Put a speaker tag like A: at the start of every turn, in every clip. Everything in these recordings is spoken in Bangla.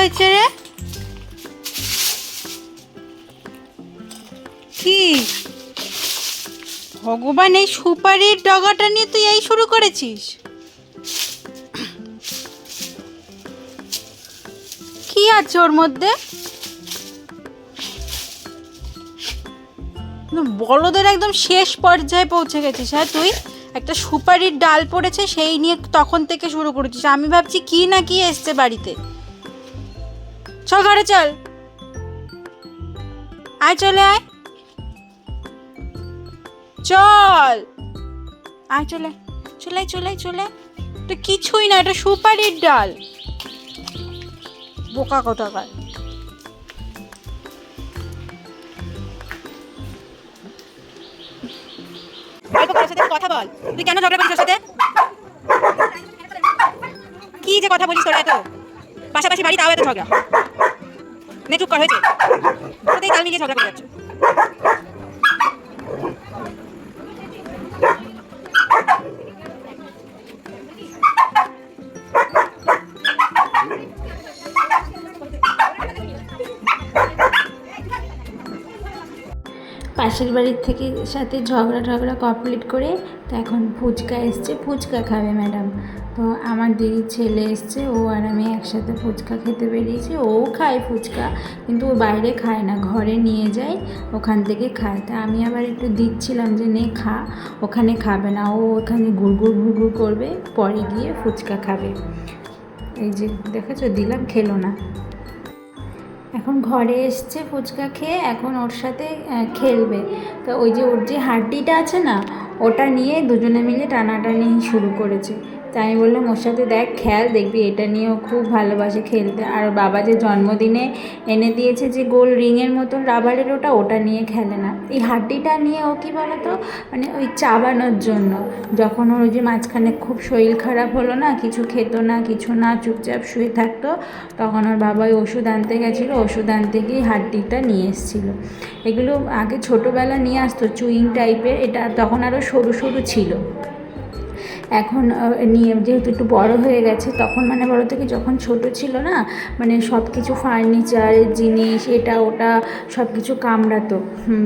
A: হয়েছে রে? কি ভগবান, এই সুপারির ডগাটা নিয়ে তুই এই শুরু করেছিস? কি আছে ওর মধ্যে? বলদের একদম শেষ পর্যায়ে পৌঁছে গেছিস। হ্যাঁ, তুই একটা সুপারির ডাল পড়েছে সেই নিয়ে তখন থেকে শুরু করেছিস। আমি ভাবছি কি না কি এসছে বাড়িতে। চল ঘরে চল, আয় চলে আয়, চল আয় চলে চলে চলে চলে। তো কিছুই না, এটা সুপারির ডাল। বোকা কোথাকার। কথা বল, তুই কেন ঝগড়া করিস ওর সাথে? কি যে কথা বলিস তোরা, এত পাশাপাশি বাড়ি তাও এত ঝগড়া। নে চুপ কর, হয়েছে। তোদের তাল মিলিয়ে ঝগড়া করে যাচ্ছ।
B: পাশের বাড়ির থেকে সাথে ঝগড়া কমপ্লিট করে তো এখন ফুচকা এসছে, ফুচকা খাবে ম্যাডাম। তো আমার দিদির ছেলে এসছে, ও আর আমি একসাথে ফুচকা খেতে বেরিয়েছি। ও খায় ফুচকা, কিন্তু ও বাইরে খায় না, ঘরে নিয়ে যায়, ওখান থেকে খায়। তা আমি আবার একটু দিচ্ছিলাম যে নে খা, ওখানে খাবে না, ও ওখানে ঘুরঘুর করবে, পরে গিয়ে ফুচকা খাবে। এই যে দেখেছো, দিলাম, খেলো না। এখন ঘরে এসছে ফুচকা খেয়ে, এখন ওর সাথে খেলবে। তো ওই যে ওর যে হাড্ডিটা আছে না, ওটা নিয়ে দুজনে মিলে টানাটানি শুরু করেছে। তাই আমি বললাম ওর সাথে দেখ, খেল, দেখবি এটা নিয়েও খুব ভালোবাসে খেলতে। আর বাবা যে জন্মদিনে এনে দিয়েছে যে গোল রিংয়ের মতন রাবারের, ওটা নিয়ে খেলে না। এই হাড্ডিটা নিয়ে ও কী বলতো, মানে ওই চাবানোর জন্য। যখন ওর যে মাঝখানে খুব শরীর খারাপ হলো না, কিছু খেত না, কিছু না, চুপচাপ শুয়ে থাকতো, তখন ওর বাবা ওই ওষুধ আনতে গেছিলো, ওষুধ আনতে গিয়ে হাড্ডিটা নিয়ে এসেছিলো। এগুলো আগে ছোটোবেলা নিয়ে আসতো, চুইং টাইপের, এটা তখন আরও সরু সরু ছিল। এখন নিয়ে যেহেতু একটু বড় হয়ে গেছে, তখন মানে বড় থেকে যখন ছোট ছিল না, মানে সব কিছু ফার্নিচারের জিনিস এটা ওটা সব কিছু কামড়াতো।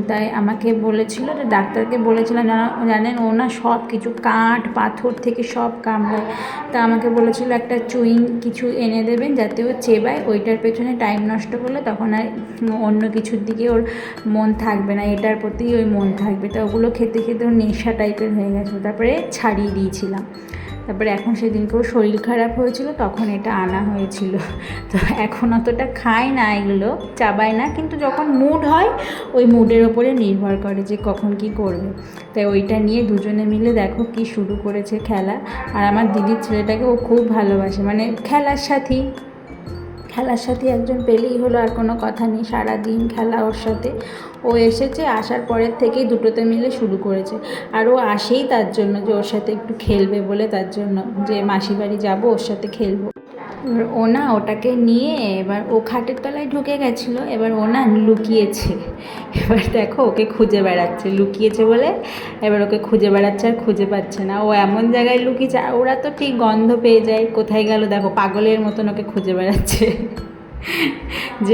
B: তাই আমাকে বলেছিল, ডাক্তারকে বলেছিলাম, জানেন ও না সব কিছু কাঠ পাথর থেকে সব কামড়ায়। তা আমাকে বলেছিল একটা চুইং কিছু এনে দেবেন যাতে ও চেবায়, ওইটার পেছনে টাইম নষ্ট করলে তখন আর অন্য কিছুর দিকে ওর মন থাকবে না, এটার প্রতি ওই মন থাকবে। তা ওগুলো খেতে খেতে ওর নেশা টাইপের হয়ে গেছে, তারপরে ছাড়িয়ে দিয়েছিলাম। তারপরে এখন সেদিনকে ওর শরীর খারাপ হয়েছিল, তখন এটা আনা হয়েছিল। তো এখন অতটা খায় না, এগুলো চাবায় না, কিন্তু যখন মুড হয় ওই মুডের ওপরে নির্ভর করে যে কখন কি করবে। তাই ওইটা নিয়ে দুজনে মিলে দেখো কি শুরু করেছে খেলা। আর আমার দিদির ছেলেটাকে ও খুব ভালোবাসে, মানে খেলার সাথী একজন পেলেই হলো, আর কোনো কথা নেই, সারাদিন খেলা ওর সাথে। ও এসেছে, আসার পরের থেকেই দুটোতে মিলে শুরু করেছে। আর ও আসেই তার জন্য, যে ওর সাথে একটু খেলবে বলে, তার জন্য যে মাসি বাড়ি যাবো, ওর সাথে খেলবো। এবার ও না ওটাকে নিয়ে এবার ও খাটের তলায় ঢুকে গেছিলো, এবার ও না লুকিয়েছে। এবার দেখো ওকে খুঁজে বেড়াচ্ছে, লুকিয়েছে বলে এবার ওকে খুঁজে বেড়াচ্ছে, আর খুঁজে পাচ্ছে না। ও এমন জায়গায় লুকিয়েছে, আর ওরা তো ঠিক গন্ধ পেয়ে যায় কোথায় গেল, দেখো পাগলের মতন ওকে খুঁজে বেড়াচ্ছে, যে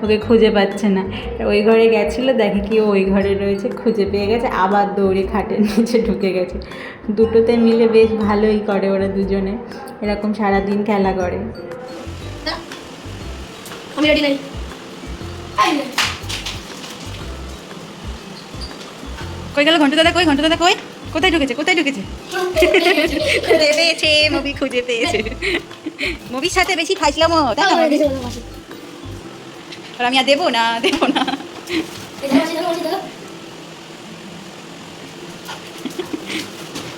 B: ওকে খুঁজে পাচ্ছে না। ওই ঘরে গেছিলো, দেখে কি ওই ঘরে রয়েছে, খুঁজে পেয়ে গেছে, আবার দৌড়ে খাটের নিচে ঢুকে গেছে। দুটোতে মিলে বেশ ভালোই করে ওরা দুজনে, এরকম সারাদিন খেলা করে।
C: আমি রেডি নাই।
A: কই গেল ঘন্টু দাদা? কই ঘন্টু দাদা? কই কোথায় ঢুকেছে? কোথায় ঢুকেছে? খুঁজে পেয়েছে, মুভি খুঁজে পেয়েছে। মুভির সাথে বেশি ফাইসলামো, তাই না? আর আমি আর দেবো না।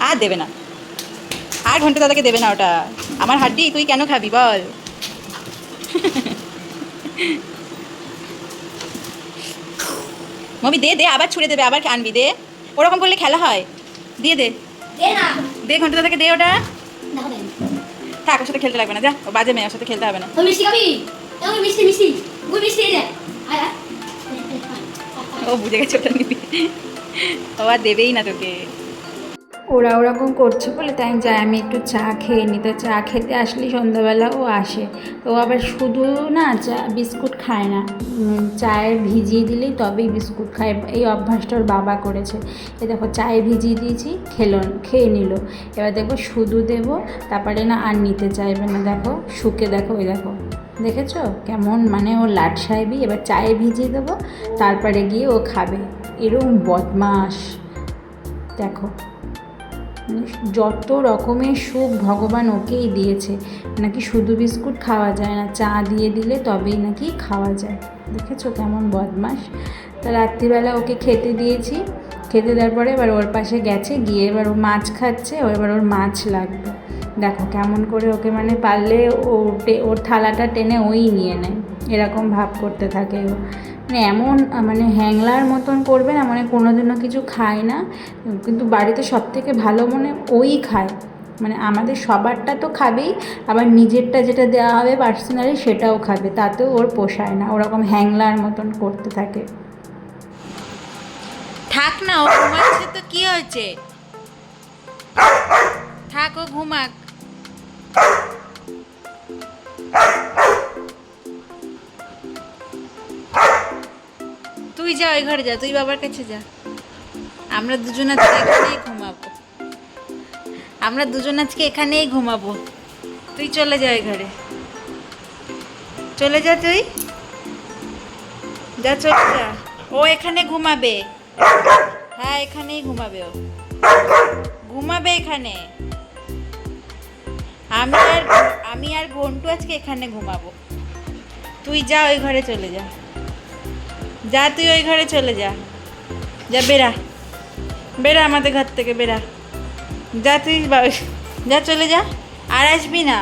A: আর দেবে না, আর ঘন্টু দাদাকে দেবে না ওটা। আমার হাড্ডি, তুই কেন খাবি বল? মবি দে, আবার ছুড়ে দেবে, আবার আনবি, দে। ওরকম করলে খেলা হয়, দিয়ে দে, দে ঘন্টু দাদাকে, দে ওটা। থাক, ওর সাথে খেলতে লাগবে না, যা, ও বাজে মেয়ে, ওর সাথে খেলতে হবে না। ও বুঝে গেছে ওটা নিবি, ও আর দেবেই না তোকে।
B: ওরা ওরকম করছে বলে তাই যাই আমি একটু চা খেয়ে নিই। তো চা খেতে আসলেই সন্ধ্যাবেলা ও আসে। তো ও আবার শুধু না চা বিস্কুট খায় না, চায়ে ভিজিয়ে দিলেই তবেই বিস্কুট খায়। এই অভ্যাসটা ওর বাবা করেছে। এ দেখো চায়ে ভিজিয়ে দিয়েছি, খেয়ে নিল। এবার দেখবো শুধু দেবো, তারপরে না আর নিতে চাইবে না। দেখো শুকে দেখো, ওই দেখো, দেখেছো কেমন মানে ও লাট সাহেবই। এবার চায়ে ভিজিয়ে দেবো, তারপরে গিয়ে ও খাবে। এরকম বদমাস দেখো, মানে যত রকমের সুখ ভগবান ওকেই দিয়েছে। নাকি শুধু বিস্কুট খাওয়া যায় না, চা দিয়ে দিলে তবেই নাকি খাওয়া যায়। দেখেছো কেমন বদমাস। তা রাত্রিবেলা ওকে খেতে দিয়েছি, খেতে দেওয়ার পরে এবার ওর পাশে গেছে, গিয়ে এবার ও মাছ খাচ্ছে। এবার ওর মাছ লাগবে। দেখো কেমন করে ওকে মানে পারলে ওর থালাটা টেনে ওই নিয়ে নেয়, এরকম ভাব করতে থাকে ও। মানে এমন মানে হ্যাংলার মতন করবে না, মানে কোনোদিনও কিছু খায় না, কিন্তু বাড়িতে সবথেকে ভালো মনে ওই খায়। মানে আমাদের সবারটা তো খাবেই, আবার নিজেরটা যেটা দেওয়া হবে পার্সোনালি সেটাও খাবে, তাতেও ওর পোষায় না, ওরকম হ্যাংলার মতন করতে থাকে।
A: থাক না, ও ঘুমাচ্ছে তো কি হয়েছে, থাক ও ঘুমাক। তুই যা ওই ঘরে যা, তুই বাবার কাছে যা। আমরা দুজন আজকে এখানেই ঘুমাবো, আমরা দুজন আজকে এখানেই ঘুমাবো। তুই চলে যা ওই ঘরে, চলে যা তুই, যা চলে যা। ও এখানে ঘুমাবে, হ্যাঁ এখানেই ঘুমাবে, ও ঘুমাবে এখানে। আমি আর ঘন্টু আজকে এখানে ঘুমাবো। তুই যা ওই ঘরে চলে যা, যা তুই ওই ঘরে চলে যা, যা বেরা, বেরা আমাদের ঘর থেকে বেরা, যা তুই যা চলে যা। আর আসবি না,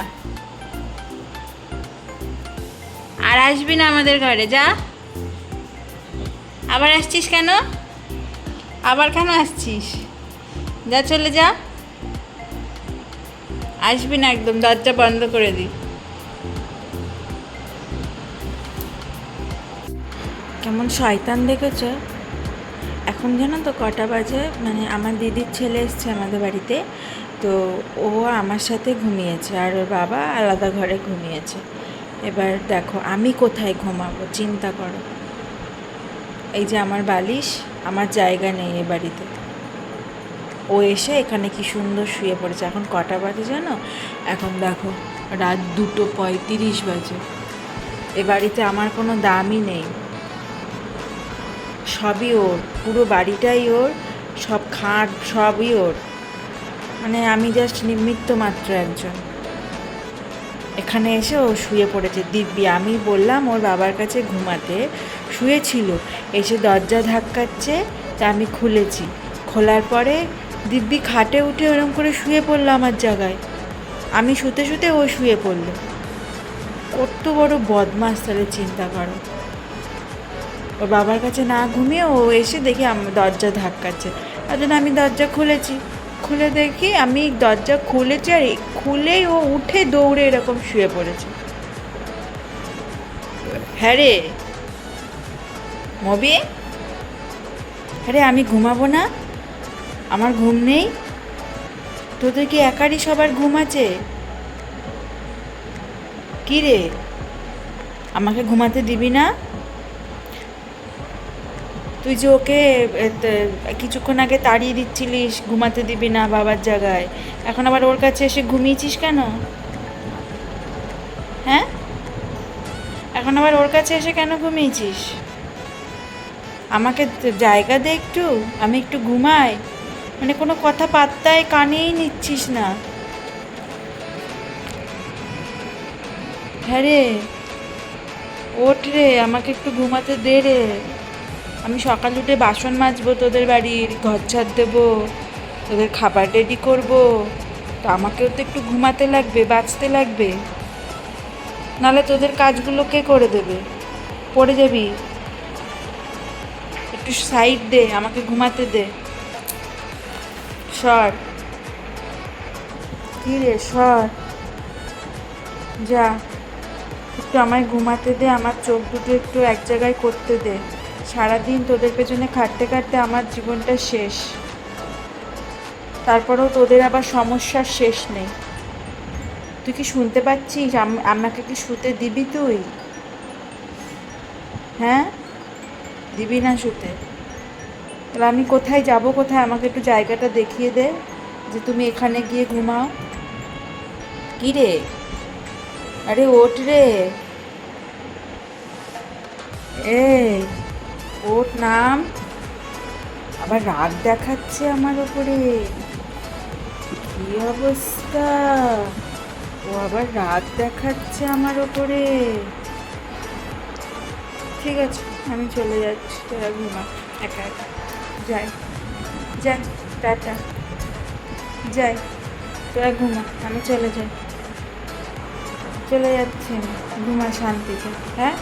A: আর আসবি না আমাদের ঘরে, যা। আবার আসছিস কেন, আবার কেন আসছিস, যা চলে যা, আসবি না একদম, দরজা বন্ধ করে দি। কেমন শয়তান দেখেছ। এখন জানো তো কটা বাজে, মানে আমার দিদির ছেলে এসছে আমাদের বাড়িতে, তো ও আমার সাথে ঘুমিয়েছে আর ওর বাবা আলাদা ঘরে ঘুমিয়েছে। এবার দেখো আমি কোথায় ঘুমাবো চিন্তা করো। এই যে আমার বালিশ, আমার জায়গা নেই এ বাড়িতে। ও এসে এখানে কি সুন্দর শুয়ে পড়েছে। এখন কটা বাজে জানো, এখন দেখো রাত 2:35 বাজে। এ বাড়িতে আমার কোনো দামই নেই, সবই ওর, পুরো বাড়িটাই ওর, সব খাট সবই ওর, মানে আমি জাস্ট নিমিত্ত মাত্র একজন। এখানে এসে ও শুয়ে পড়েছে দিব্যি। আমি বললাম ওর বাবার কাছে ঘুমাতে, শুয়েছিল, এসে দরজা ধাক্কাচ্ছে, তা আমি খুলেছি। খোলার পরে দিব্যি খাটে উঠে ওরম করে শুয়ে পড়লো আমার জায়গায়। আমি শুতে শুতে ও শুয়ে পড়লো। কত বড় বদমাস তাহলে চিন্তা করো। ওর বাবার কাছে না ঘুমিয়ে ও এসে দেখি দরজা ধাক্কাচ্ছে, তার জন্য আমি দরজা খুলেছি। খুলে দেখি আমি দরজা খুলেছি, আর খুলেই ও উঠে দৌড়ে এরকম শুয়ে পড়েছে। হ্যাঁ রে মবি, হ্যাঁ রে আমি ঘুমাবো না, আমার ঘুম নেই, তোদের কি একারই সবার ঘুম আছে? কি রে আমাকে ঘুমাতে দিবি না? তুই যে ওকে কিছুক্ষণ আগে তাড়িয়ে দিচ্ছিলিস, ঘুমাতে দিবি না বাবার জায়গায়, এখন আবার ওর কাছে এসে ঘুমিয়েছিস কেন? হ্যাঁ, এখন আবার ওর কাছে এসে কেন ঘুমিয়েছিস? আমাকে জায়গা দে একটু, আমি একটু ঘুমাই। মানে কোনো কথা পাত্তায় কানেই নিচ্ছিস না। হ্যাঁ রে ওঠ রে, আমাকে একটু ঘুমাতে দে রে। আমি সকাল উঠে বাসন মাজবো, তোদের বাড়ির ঘর ঝাড় দেবো, তোদের খাবার রেডি করবো, তো আমাকেও তো একটু ঘুমাতে লাগবে, বাঁচতে লাগবে, নাহলে তোদের কাজগুলো কে করে দেবে? পড়ে যাবি। একটু সাইড দে, আমাকে ঘুমাতে দে। সর, কি রে সর, যা একটু আমায় ঘুমাতে দে, আমার চোখ দুটো একটু এক জায়গায় করতে দে। সারাদিন তোদের পেছনে খাটতে খাটতে আমার জীবনটা শেষ। তারপরেও তোদের আবার সমস্যার শেষ নেই। তুই কি শুনতে পাচ্ছিস? আমাকে কি শুতে দিবি তুই? হ্যাঁ, দিবি না শুতে? তাহলে আমি কোথায় যাব? কোথায় আমাকে একটু জায়গাটা দেখিয়ে দে, যে তুমি এখানে গিয়ে ঘুমাও। কি রে? আরে ওঠ রে, এই ওঠ, নাম। আবার রাগ দেখাচ্ছে আমার ওপরে, কি অবস্থা! ও আবার রাগ দেখাচ্ছে আমার ওপরে। ঠিক আছে, আমি চলে যাচ্ছি, তোরা ঘুমা একা একা। যাই, যাই, টাটা, যাই, তোরা ঘুমা, আমি চলে যাই। চলে যাচ্ছি আমি, ঘুমা শান্তিতে। হ্যাঁ।